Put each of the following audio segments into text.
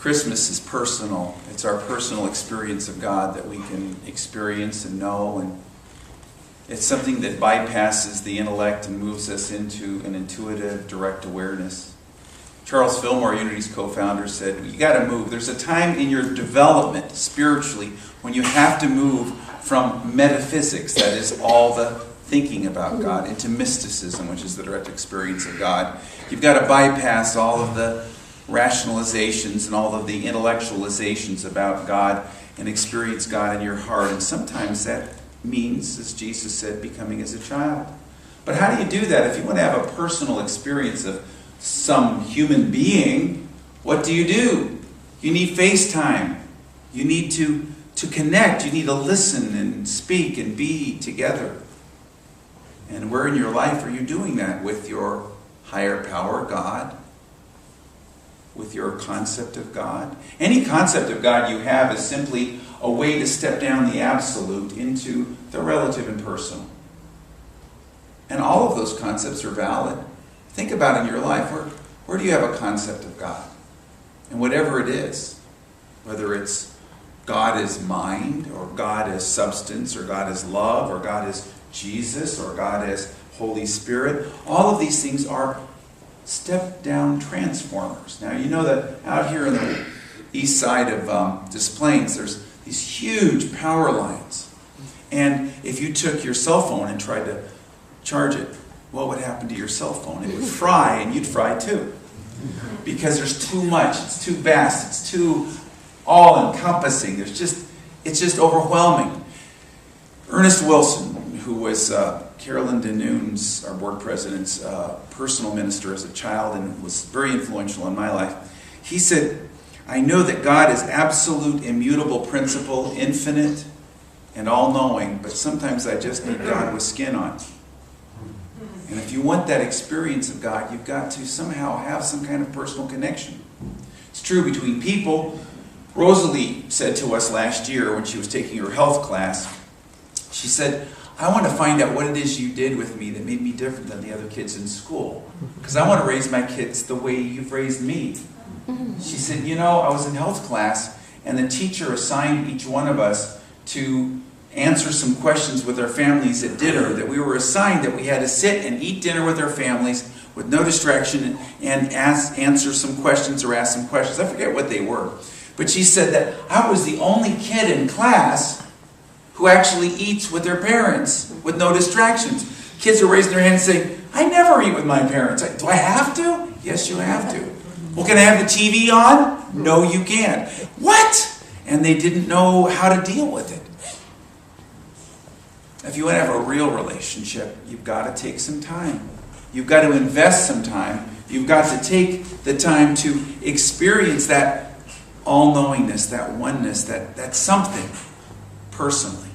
Christmas is personal. It's our personal experience of God that we can experience and know, and it's something that bypasses the intellect and moves us into an intuitive, direct awareness. Charles Fillmore, Unity's co-founder, said, you got to move. There's a time in your development spiritually when you have to move from metaphysics, that is all the thinking about God, into mysticism, which is the direct experience of God. You've got to bypass all of the rationalizations and all of the intellectualizations about God and experience God in your heart. And sometimes that means, as Jesus said, becoming as a child. But how do you do that? If you want to have a personal experience of some human being, what do? You need FaceTime. You need to connect. You need to listen and speak and be together. And where in your life are you doing that? With your higher power, God? With your concept of God? Any concept of God you have is simply a way to step down the absolute into the relative and personal. And all of those concepts are valid. Think about in your life, where do you have a concept of God? And whatever it is, whether it's God is mind, or God is substance, or God is love, or God is Jesus, or God is Holy Spirit, all of these things are step-down transformers. Now, you know that out here in the east side of Des Plaines, there's these huge power lines. And if you took your cell phone and tried to charge it, what would happen to your cell phone? It would fry, and you'd fry too. Because there's too much, it's too vast, it's too all-encompassing. It's just overwhelming. Ernest Wilson, who was Carolyn DeNoon's, our board president's personal minister as a child and was very influential in my life, he said, I know that God is absolute, immutable principle, infinite, and all-knowing, but sometimes I just need God with skin on. And if you want that experience of God, you've got to somehow have some kind of personal connection. It's true between people. Rosalie said to us last year when she was taking her health class, she said, I want to find out what it is you did with me that made me different than the other kids in school. Because I want to raise my kids the way you've raised me. She said, I was in health class, and the teacher assigned each one of us to answer some questions with our families at dinner, that we were assigned that we had to sit and eat dinner with our families with no distraction and answer some questions or ask some questions. I forget what they were. But she said that I was the only kid in class who actually eats with their parents with no distractions. Kids are raising their hands and saying, I never eat with my parents. Do I have to? Yes, you have to. Well, can I have the TV on? No, you can't. What? And they didn't know how to deal with it. If you want to have a real relationship, you've got to take some time. You've got to invest some time. You've got to take the time to experience that all-knowingness, that oneness, that something personally.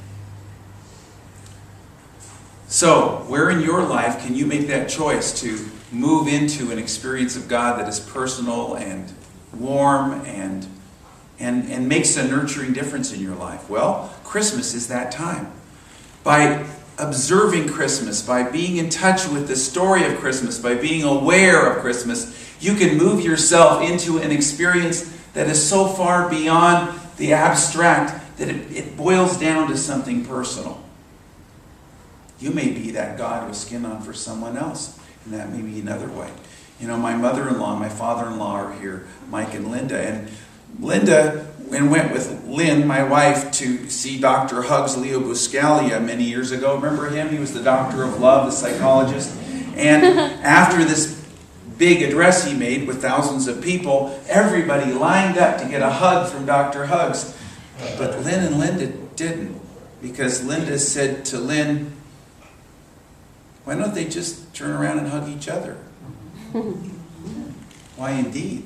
So, where in your life can you make that choice to move into an experience of God that is personal and warm and makes a nurturing difference in your life? Well, Christmas is that time. By observing Christmas, by being in touch with the story of Christmas, by being aware of Christmas, you can move yourself into an experience that is so far beyond the abstract that it boils down to something personal. You may be that God with skin on for someone else, and that may be another way. My mother-in-law and my father-in-law are here, Mike and Linda, and Linda went with Lynn, my wife, to see Dr. Hugs Leo Buscaglia many years ago. Remember him? He was the doctor of love, the psychologist. And after this big address he made with thousands of people, everybody lined up to get a hug from Dr. Hugs. But Lynn and Linda didn't, because Linda said to Lynn, why don't they just turn around and hug each other? Why, indeed.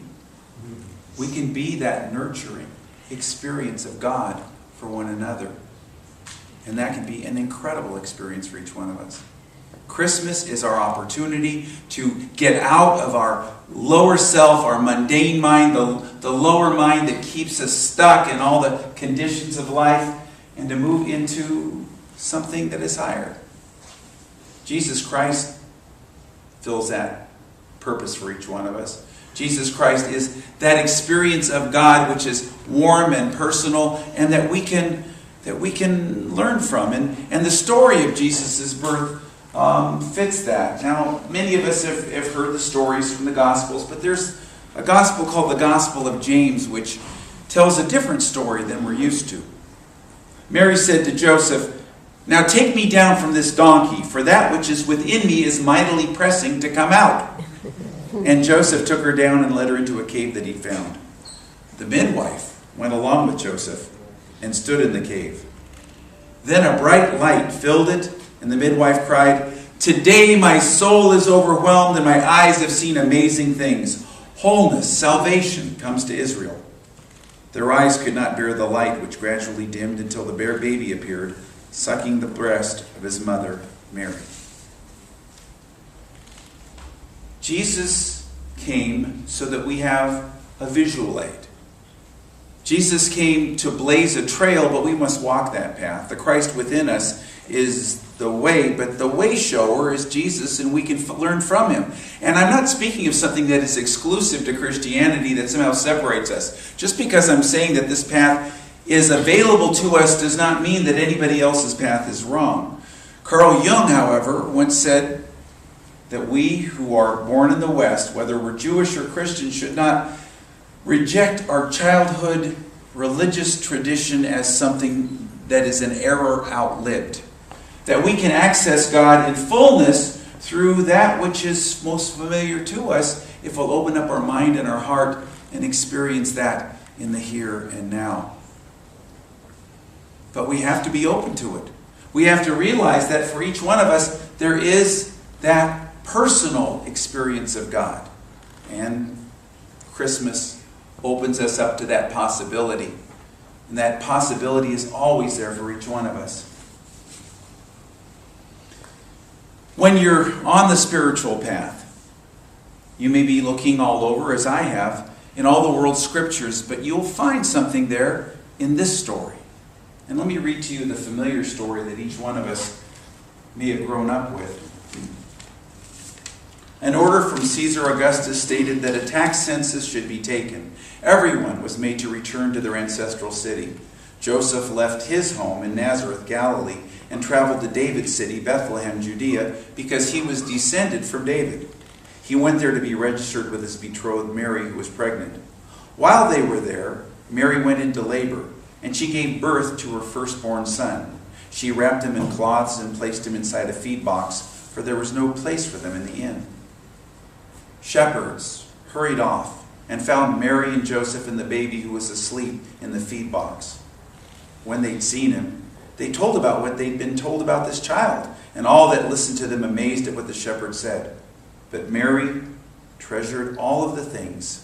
We can be that nurturing experience of God for one another. And that can be an incredible experience for each one of us. Christmas is our opportunity to get out of our lower self, our mundane mind, the lower mind that keeps us stuck in all the conditions of life, and to move into something that is higher. Jesus Christ fills that purpose for each one of us. Jesus Christ is that experience of God which is warm and personal, and that we can learn from. And the story of Jesus' birth fits that. Now, many of us have heard the stories from the Gospels, but there's a gospel called the Gospel of James, which tells a different story than we're used to. Mary said to Joseph, "Now take me down from this donkey, for that which is within me is mightily pressing to come out." And Joseph took her down and led her into a cave that he found. The midwife went along with Joseph and stood in the cave. Then a bright light filled it, and the midwife cried, "Today my soul is overwhelmed, and my eyes have seen amazing things. Wholeness, salvation comes to Israel." Their eyes could not bear the light, which gradually dimmed until the bare baby appeared, sucking the breast of his mother, Mary. Jesus came so that we have a visual aid. Jesus came to blaze a trail, but we must walk that path. The Christ within us is the way, but the way shower is Jesus, and we can learn from him. And I'm not speaking of something that is exclusive to Christianity that somehow separates us. Just because I'm saying that this path is available to us does not mean that anybody else's path is wrong. Carl Jung, however, once said that we who are born in the West, whether we're Jewish or Christian, should not reject our childhood religious tradition as something that is an error outlived. That we can access God in fullness through that which is most familiar to us if we'll open up our mind and our heart and experience that in the here and now. But we have to be open to it. We have to realize that for each one of us, there is that personal experience of God. And Christmas opens us up to that possibility. And that possibility is always there for each one of us. When you're on the spiritual path, you may be looking all over, as I have, in all the world's scriptures, but you'll find something there in this story. And let me read to you the familiar story that each one of us may have grown up with. An order from Caesar Augustus stated that a tax census should be taken. Everyone was made to return to their ancestral city. Joseph left his home in Nazareth, Galilee, and traveled to David's city, Bethlehem, Judea, because he was descended from David. He went there to be registered with his betrothed Mary, who was pregnant. While they were there, Mary went into labor, and she gave birth to her firstborn son. She wrapped him in cloths and placed him inside a feed box, for there was no place for them in the inn. Shepherds hurried off and found Mary and Joseph and the baby who was asleep in the feed box. When they'd seen him, they told about what they'd been told about this child, and all that listened to them amazed at what the shepherds said. But Mary treasured all of the things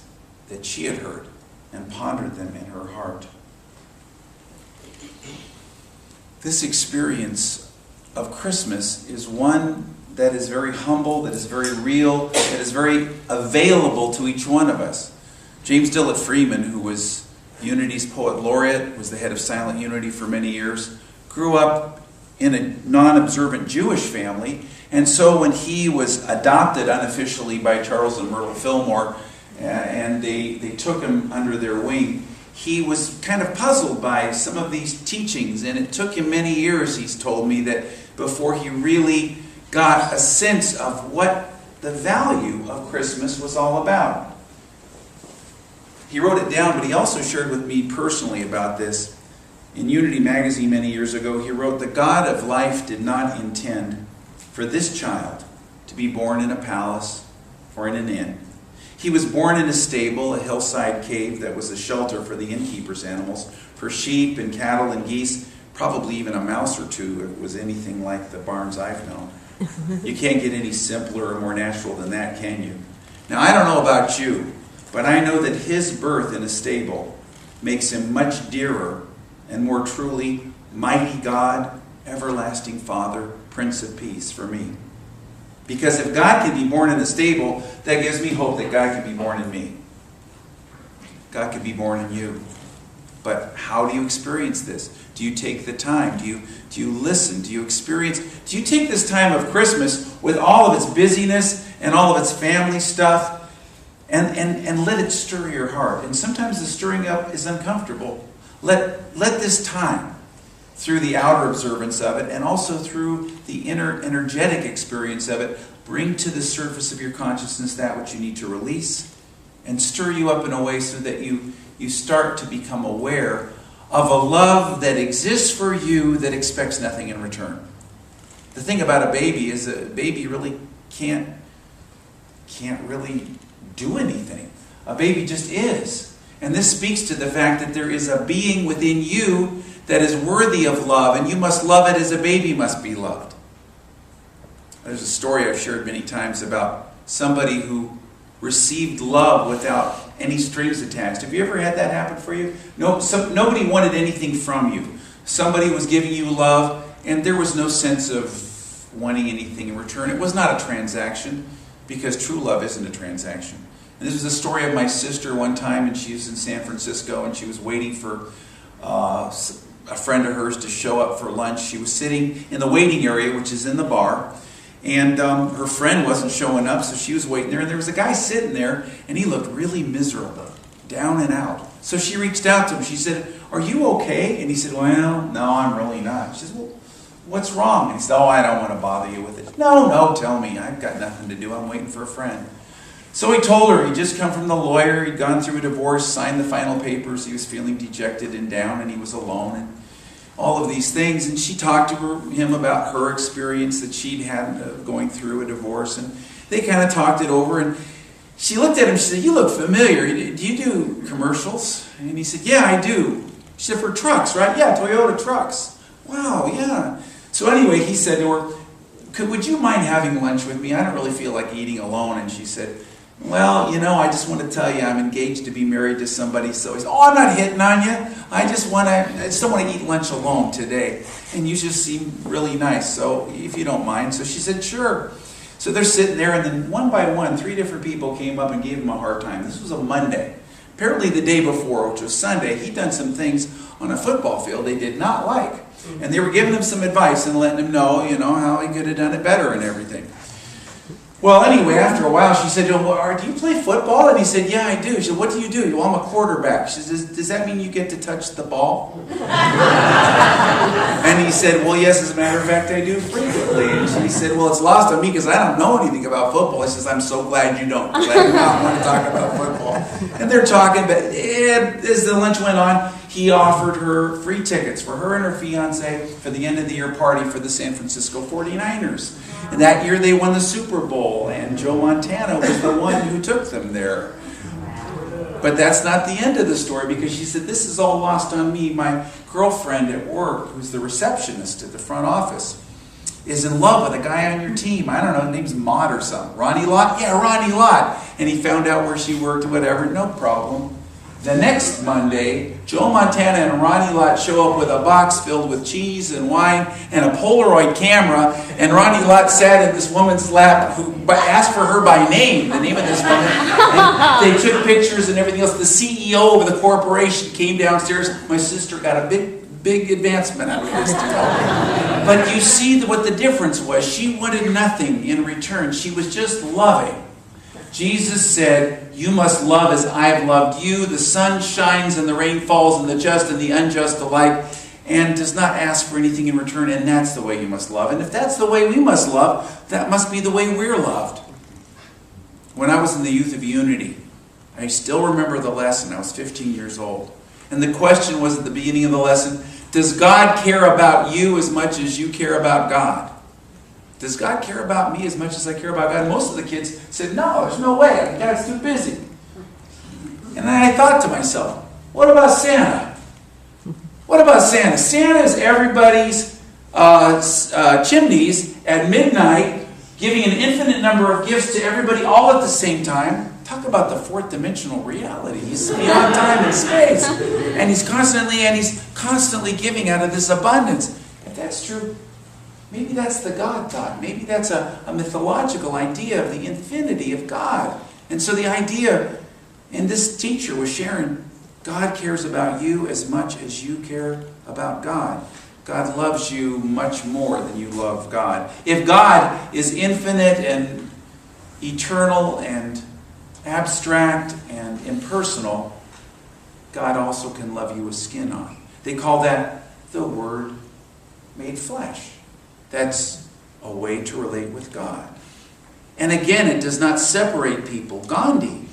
that she had heard and pondered them in her heart. This experience of Christmas is one that is very humble, that is very real, that is very available to each one of us. James Dillet Freeman, who was Unity's poet laureate, was the head of Silent Unity for many years, grew up in a non-observant Jewish family, and so when he was adopted unofficially by Charles and Myrtle Fillmore, and they took him under their wing, he was kind of puzzled by some of these teachings, and it took him many years, he's told me, that before he really got a sense of what the value of Christmas was all about. He wrote it down, but he also shared with me personally about this. In Unity magazine many years ago, he wrote, "The God of life did not intend for this child to be born in a palace or in an inn. He was born in a stable, a hillside cave that was a shelter for the innkeeper's animals, for sheep and cattle and geese, probably even a mouse or two if it was anything like the barns I've known. You can't get any simpler or more natural than that, can you? Now, I don't know about you, but I know that his birth in a stable makes him much dearer and more truly mighty God, everlasting Father, Prince of Peace for me. Because if God can be born in a stable, that gives me hope that God can be born in me. God can be born in you. But how do you experience this? Do you take the time? Do you listen? Do you experience? Do you take this time of Christmas with all of its busyness and all of its family stuff and let it stir your heart. And sometimes the stirring up is uncomfortable. Let this time, through the outer observance of it and also through the inner energetic experience of it, bring to the surface of your consciousness that which you need to release and stir you up in a way so that you start to become aware of a love that exists for you that expects nothing in return. The thing about a baby is a baby really can't really do anything. A baby just is. And this speaks to the fact that there is a being within you that is worthy of love, and you must love it as a baby must be loved. There's a story I've shared many times about somebody who received love without any strings attached. Have you ever had that happen for you? Nobody wanted anything from you. Somebody was giving you love, and there was no sense of wanting anything in return. It was not a transaction, because true love isn't a transaction. And this was the story of my sister one time, and she was in San Francisco, and she was waiting for a friend of hers to show up for lunch. She was sitting in the waiting area, which is in the bar, and her friend wasn't showing up, so she was waiting there, and there was a guy sitting there, and he looked really miserable, down and out. So she reached out to him. She said, "Are you okay?" And he said, "Well, no, I'm really not." She said, "Well, what's wrong?" And he said, "Oh, I don't want to bother you with it." No, tell me. I've got nothing to do. I'm waiting for a friend." So he told her he'd just come from the lawyer, he'd gone through a divorce, signed the final papers, he was feeling dejected and down, and he was alone, and all of these things. And she talked to him about her experience that she'd had going through a divorce, and they kind of talked it over, and she looked at him, she said, "You look familiar. Do you do commercials?" And he said, "Yeah, I do." She said, "For trucks, right?" "Yeah, Toyota trucks." "Wow, yeah." So anyway, he said to her, "Would you mind having lunch with me? I don't really feel like eating alone." And she said, "Well, I just want to tell you I'm engaged to be married to somebody." So he said, "Oh, I'm not hitting on you. I just don't want to eat lunch alone today. And you just seem really nice, so if you don't mind." So she said, "Sure." So they're sitting there, and then one by one, 3 different people came up and gave him a hard time. This was a Monday. Apparently the day before, which was Sunday, he'd done some things on a football field they did not like. And they were giving him some advice and letting him know, how he could have done it better and everything. Well, anyway, after a while, she said to him, "Well, do you play football?" And he said, "Yeah, I do." She said, "What do you do?" "Well, I'm a quarterback." She said, "Does that mean you get to touch the ball?" And he said, "Well, yes, as a matter of fact, I do frequently." And she said, "Well, it's lost on me because I don't know anything about football." He says, "I'm so glad you don't, because I do not want to talk about football." And they're talking, but as the lunch went on, he offered her free tickets for her and her fiancé for the end of the year party for the San Francisco 49ers. And that year they won the Super Bowl, and Joe Montana was the one who took them there. But that's not the end of the story, because she said, "This is all lost on me. My girlfriend at work, who's the receptionist at the front office, is in love with a guy on your team. I don't know, his name's Mott or something. Ronnie Lott?" "Yeah, Ronnie Lott." And he found out where she worked, whatever, no problem. The next Monday, Joe Montana and Ronnie Lott show up with a box filled with cheese and wine and a Polaroid camera, and Ronnie Lott sat in this woman's lap who asked for her by name, the name of this woman, and they took pictures and everything else. The CEO of the corporation came downstairs. My sister got a big advancement out of this deal. But you see what the difference was. She wanted nothing in return. She was just loving. Jesus said, "You must love as I have loved you." The sun shines and the rain falls on the just and the unjust alike, and does not ask for anything in return, and that's the way you must love. And if that's the way we must love, that must be the way we're loved. When I was in the Youth of Unity, I still remember the lesson. I was 15 years old. And the question was at the beginning of the lesson, does God care about you as much as you care about God? Does God care about me as much as I care about God? And most of the kids said, "No, there's no way. God's too busy." And then I thought to myself, what about Santa? What about Santa? Santa is everybody's chimneys at midnight, giving an infinite number of gifts to everybody all at the same time. Talk about the fourth dimensional reality. He's beyond time and space. And he's constantly giving out of this abundance. If that's true, maybe that's the God thought. Maybe that's a mythological idea of the infinity of God. And so the idea, and this teacher was sharing, God cares about you as much as you care about God. God loves you much more than you love God. If God is infinite and eternal and abstract and impersonal, God also can love you with skin on. They call that the Word made flesh. That's a way to relate with God. And again, it does not separate people. Gandhi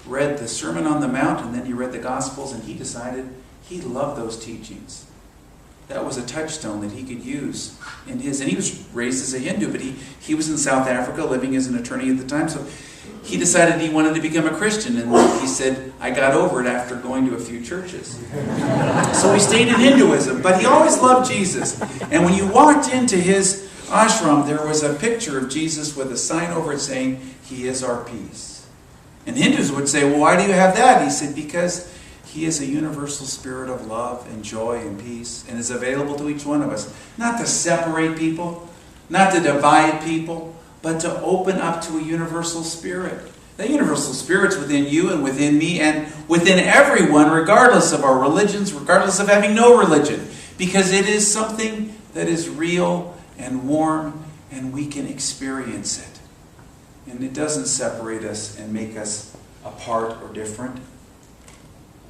read the Sermon on the Mount, and then he read the Gospels, and he decided he loved those teachings. That was a touchstone that he could use in his... And he was raised as a Hindu, but he was in South Africa living as an attorney at the time, so he decided he wanted to become a Christian, and he said, I got over it after going to a few churches. So he stayed in Hinduism, but he always loved Jesus. And when you walked into his ashram, there was a picture of Jesus with a sign over it saying, He is our peace. And Hindus would say, well, why do you have that? He said, because He is a universal spirit of love and joy and peace and is available to each one of us. Not to separate people, not to divide people, but to open up to a universal spirit. That universal spirit's within you and within me and within everyone, regardless of our religions, regardless of having no religion. Because it is something that is real and warm and we can experience it. And it doesn't separate us and make us apart or different.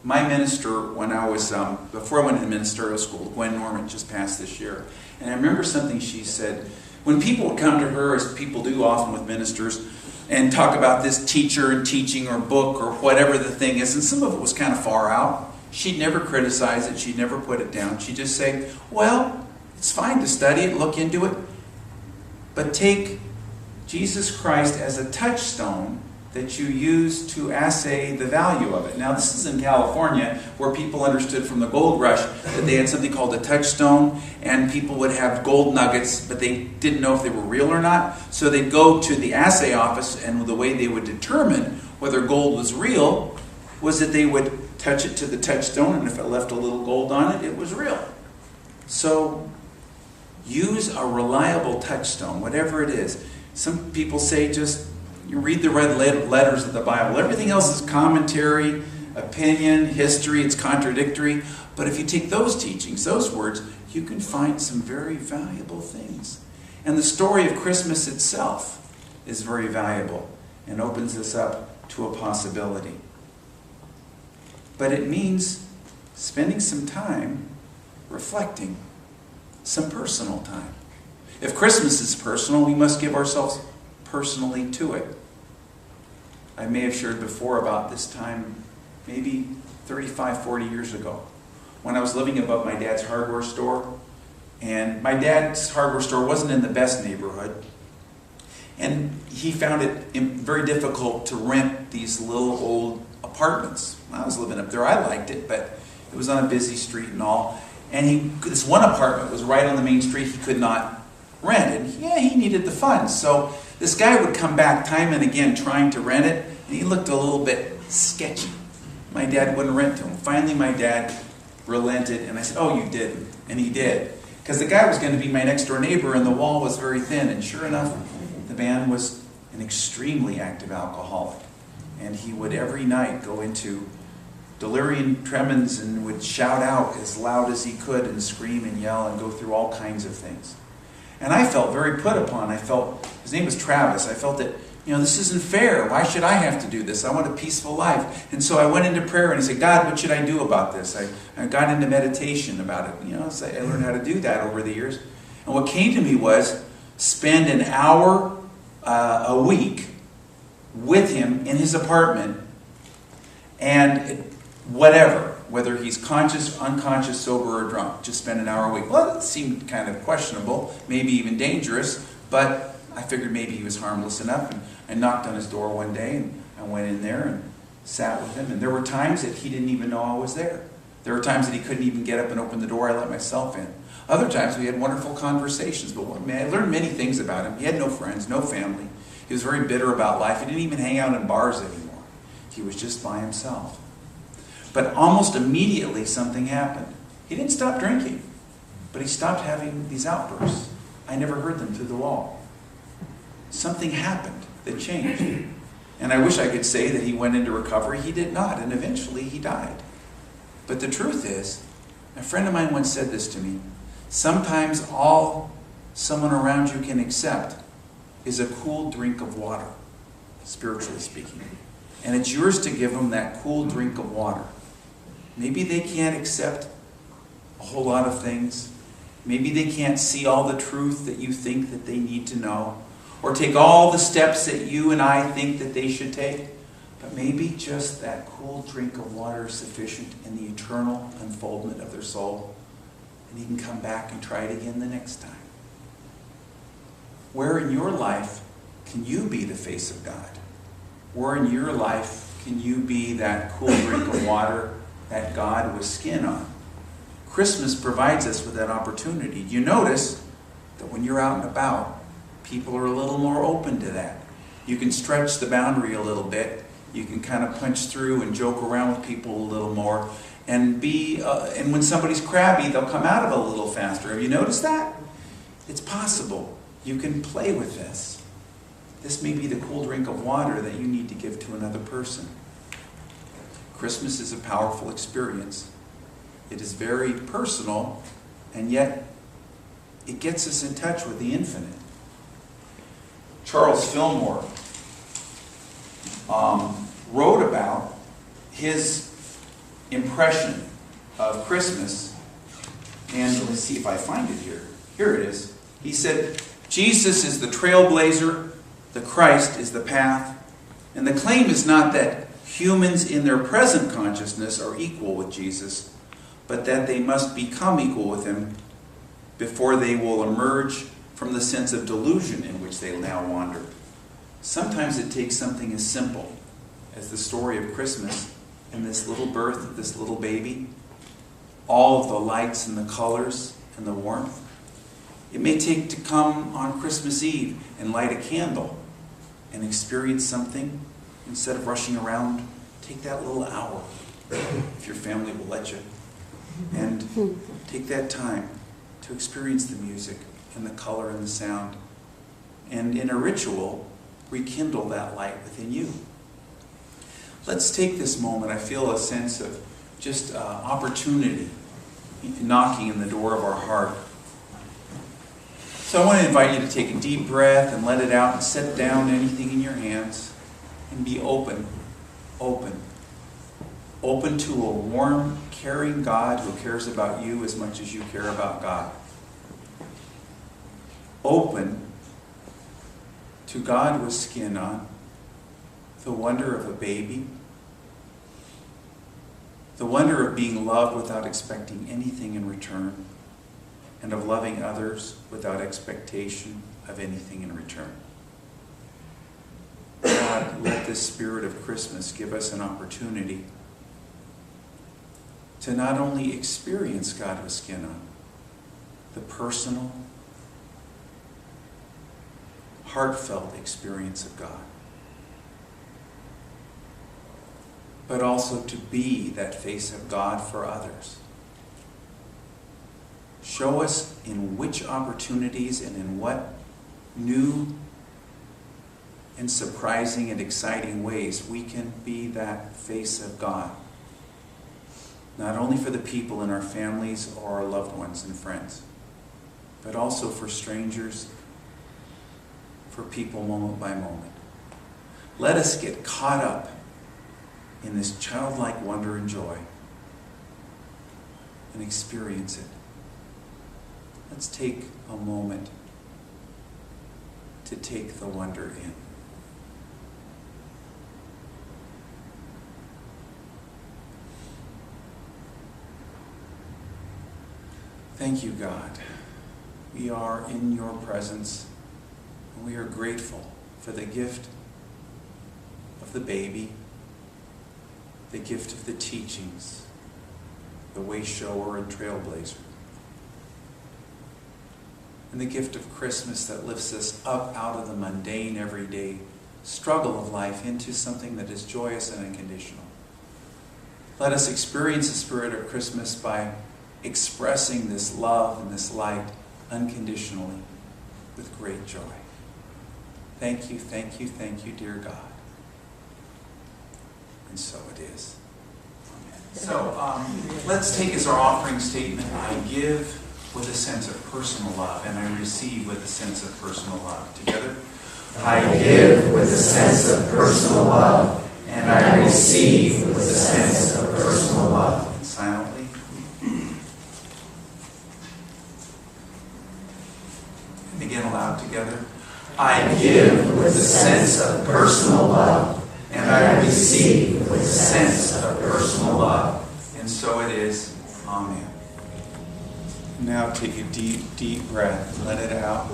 My minister, when I was, before I went to ministerial school, Gwen Norman just passed this year. And I remember something she said. When people would come to her, as people do often with ministers, and talk about this teacher and teaching or book or whatever the thing is, and some of it was kind of far out, she'd never criticize it, she'd never put it down. She'd just say, well, it's fine to study it, look into it, but take Jesus Christ as a touchstone that you use to assay the value of it. Now, this is in California, where people understood from the gold rush that they had something called a touchstone, and people would have gold nuggets, but they didn't know if they were real or not. So they'd go to the assay office, and the way they would determine whether gold was real was that they would touch it to the touchstone, and if it left a little gold on it, it was real. So use a reliable touchstone, whatever it is. Some people say just you read the red letters of the Bible. Everything else is commentary, opinion, history. It's contradictory. But if you take those teachings, those words, you can find some very valuable things. And the story of Christmas itself is very valuable and opens us up to a possibility. But it means spending some time reflecting, some personal time. If Christmas is personal, we must give ourselves personally to it. I may have shared before about this time, maybe 35, 40 years ago, when I was living above my dad's hardware store. And my dad's hardware store wasn't in the best neighborhood. And he found it very difficult to rent these little old apartments. When I was living up there, I liked it, but it was on a busy street and all. And this one apartment was right on the main street he could not rent. And yeah, he needed the funds. So this guy would come back time and again trying to rent it, and he looked a little bit sketchy. My dad wouldn't rent to him. Finally, my dad relented, and I said, oh, you didn't. And he did. Because the guy was going to be my next door neighbor, and the wall was very thin. And sure enough, the man was an extremely active alcoholic. And he would every night go into delirium tremens and would shout out as loud as he could and scream and yell and go through all kinds of things. And I felt very put upon. His name was Travis. I felt that, this isn't fair. Why should I have to do this? I want a peaceful life. And so I went into prayer and I said, God, what should I do about this? I got into meditation about it. So I learned how to do that over the years. And what came to me was spend an hour a week with him in his apartment, and whether he's conscious, unconscious, sober, or drunk, just spend an hour a week. Well, it seemed kind of questionable, maybe even dangerous, but I figured maybe he was harmless enough. And I knocked on his door one day, and I went in there and sat with him. And there were times that he didn't even know I was there. There were times that he couldn't even get up and open the door. I let myself in. Other times we had wonderful conversations. But I learned many things about him. He had no friends, no family. He was very bitter about life. He didn't even hang out in bars anymore. He was just by himself. But almost immediately something happened. He didn't stop drinking, but he stopped having these outbursts. I never heard them through the wall. Something happened that changed. And I wish I could say that he went into recovery. He did not, and eventually he died. But the truth is, a friend of mine once said this to me, sometimes all someone around you can accept is a cool drink of water. spiritually speaking. And it's yours to give them that cool drink of water. Maybe they can't accept a whole lot of things. Maybe they can't see all the truth that you think that they need to know, or take all the steps that you and I think that they should take. But maybe just that cool drink of water is sufficient in the eternal unfoldment of their soul. And you can come back and try it again the next time. Where in your life can you be the face of God? Where in your life can you be that cool drink of water that God with skin on? Christmas provides us with that opportunity. You notice that when you're out and about, people are a little more open to that. You can stretch the boundary a little bit. You can kind of punch through and joke around with people a little more. And when somebody's crabby, they'll come out of it a little faster. Have you noticed that? It's possible. You can play with this. This may be the cool drink of water that you need to give to another person. Christmas is a powerful experience. It is very personal, and yet it gets us in touch with the infinite. Charles Fillmore wrote about his impression of Christmas, and let's see if I find it here. Here it is. He said, Jesus is the trailblazer, the Christ is the path, and the claim is not that humans in their present consciousness are equal with Jesus, but that they must become equal with him before they will emerge from the sense of delusion in which they now wander. Sometimes it takes something as simple as the story of Christmas and this little birth of this little baby, all of the lights and the colors and the warmth. It may take to come on Christmas Eve and light a candle and experience something instead of rushing around. Take that little hour, if your family will let you, and take that time to experience the music and the color and the sound, and in a ritual, rekindle that light within you. Let's take this moment. I feel a sense of just opportunity knocking in the door of our heart. So I want to invite you to take a deep breath and let it out and set down anything in your hands and be open to a warm, caring God who cares about you as much as you care about God. Open to God with skin on, the wonder of a baby, the wonder of being loved without expecting anything in return, and of loving others without expectation of anything in return. God, let this spirit of Christmas give us an opportunity to not only experience God with skin on, the personal, heartfelt experience of God, but also to be that face of God for others. Show us in which opportunities and in what new and surprising and exciting ways we can be that face of God. Not only for the people in our families or our loved ones and friends, but also for strangers, for people moment by moment. Let us get caught up in this childlike wonder and joy and experience it. Let's take a moment to take the wonder in. Thank you, God. We are in your presence, and we are grateful for the gift of the baby, the gift of the teachings, the way shower and trailblazer, and the gift of Christmas that lifts us up out of the mundane, everyday struggle of life into something that is joyous and unconditional. Let us experience the spirit of Christmas by expressing this love and this light unconditionally with great joy. Thank you, thank you, thank you, dear God. And so it is. Amen. So let's take as our offering statement, I give with a sense of personal love, and I receive with a sense of personal love. Together, I give with a sense of personal love, and I receive with a sense of personal love. Silently. And again aloud together. I give with a sense of personal love, and I receive with a sense of personal love. And so it is. Amen. Now take a deep, deep breath. Let it out.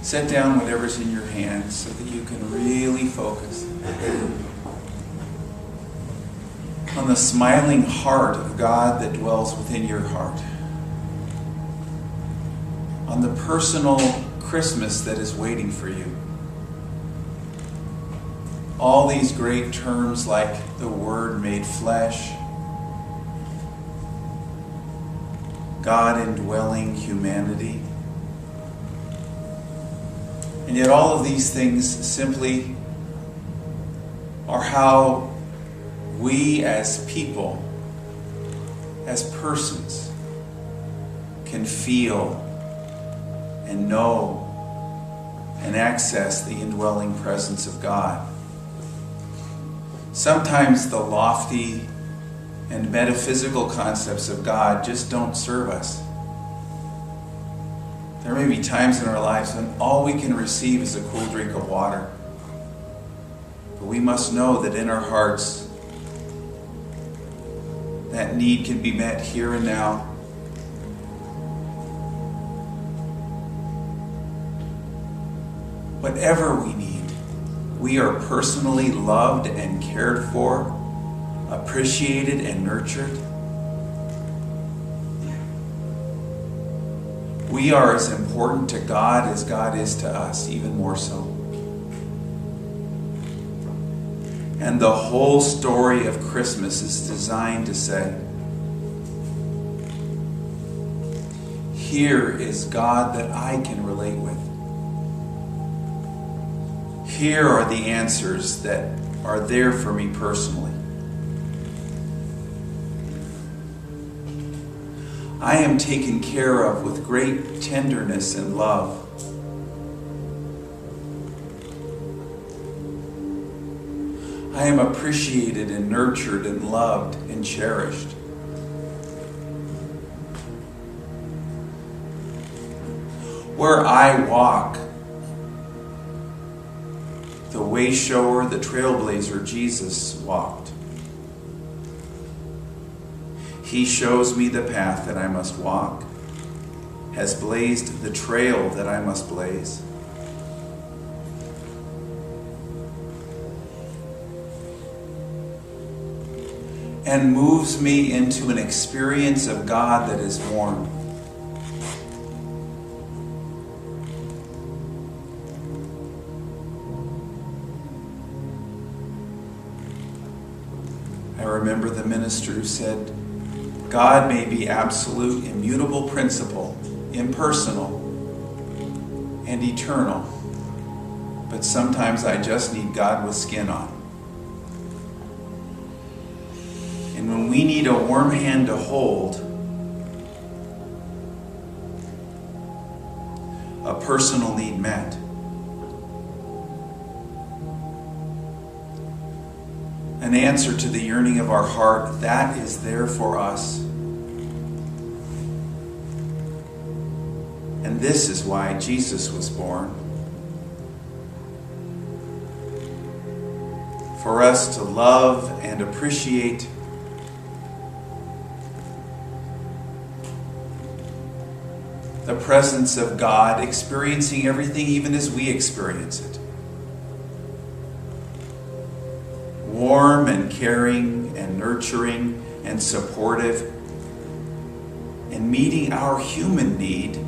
Set down whatever's in your hands so that you can really focus on the smiling heart of God that dwells within your heart. On the personal Christmas that is waiting for you. All these great terms like the Word made flesh, God indwelling humanity. And yet all of these things simply are how we as people, as persons, can feel and know and access the indwelling presence of God. Sometimes the lofty and metaphysical concepts of God just don't serve us. There may be times in our lives when all we can receive is a cool drink of water. But we must know that in our hearts, that need can be met here and now. Whatever we need, we are personally loved and cared for, appreciated and nurtured. We are as important to God as God is to us, even more so. And the whole story of Christmas is designed to say, here is God that I can relate with. Here are the answers that are there for me personally. I am taken care of with great tenderness and love. I am appreciated and nurtured and loved and cherished. Where I walk, the way shower, the trailblazer Jesus walked. He shows me the path that I must walk, has blazed the trail that I must blaze. And moves me into an experience of God that is warm. I remember the minister who said, God may be absolute, immutable principle, impersonal, and eternal, but sometimes I just need God with skin on. And when we need a warm hand to hold, a personal need met, an answer to the yearning of our heart, that is there for us. And this is why Jesus was born. For us to love and appreciate the presence of God, experiencing everything even as we experience it. Warm and caring and nurturing and supportive, and meeting our human need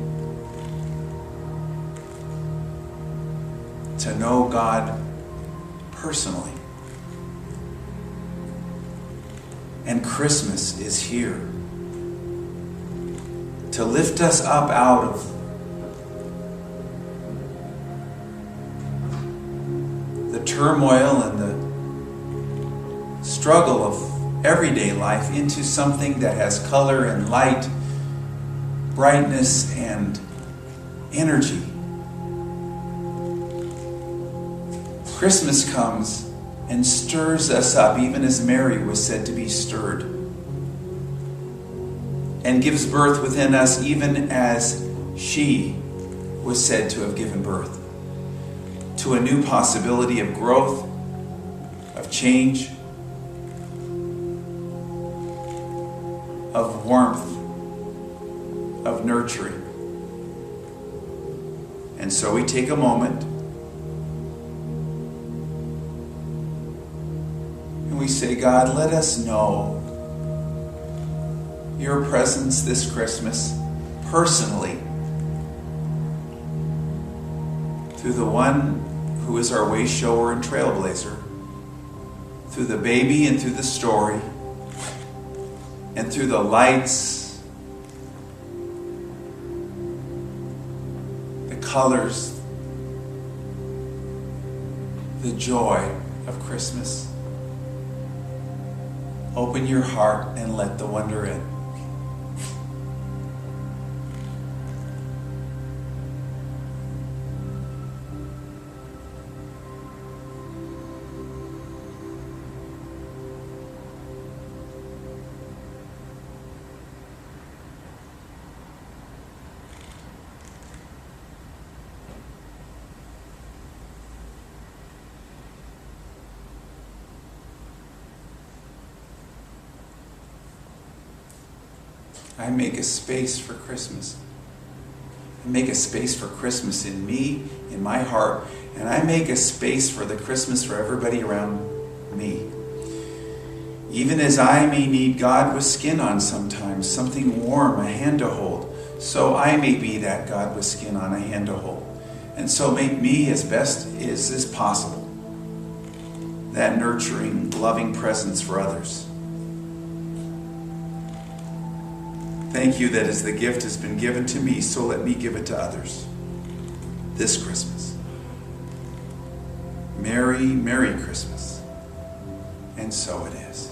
to know God personally. And Christmas is here to lift us up out of the turmoil and the struggle of everyday life into something that has color and light, brightness and energy. Christmas comes and stirs us up, even as Mary was said to be stirred, and gives birth within us, even as she was said to have given birth, to a new possibility of growth, of change, of warmth, of nurturing. And so we take a moment and we say, God, let us know your presence this Christmas personally through the one who is our way shower and trailblazer, through the baby and through the story, and through the lights, the colors, the joy of Christmas. Open your heart and let the wonder in. I make a space for Christmas. I make a space for Christmas in me, in my heart, and I make a space for the Christmas for everybody around me. Even as I may need God with skin on sometimes, something warm, a hand to hold, so I may be that God with skin on, a hand to hold. And so make me as best as is possible that nurturing, loving presence for others. Thank you that as the gift has been given to me, so let me give it to others this Christmas. Merry, Merry Christmas. And so it is.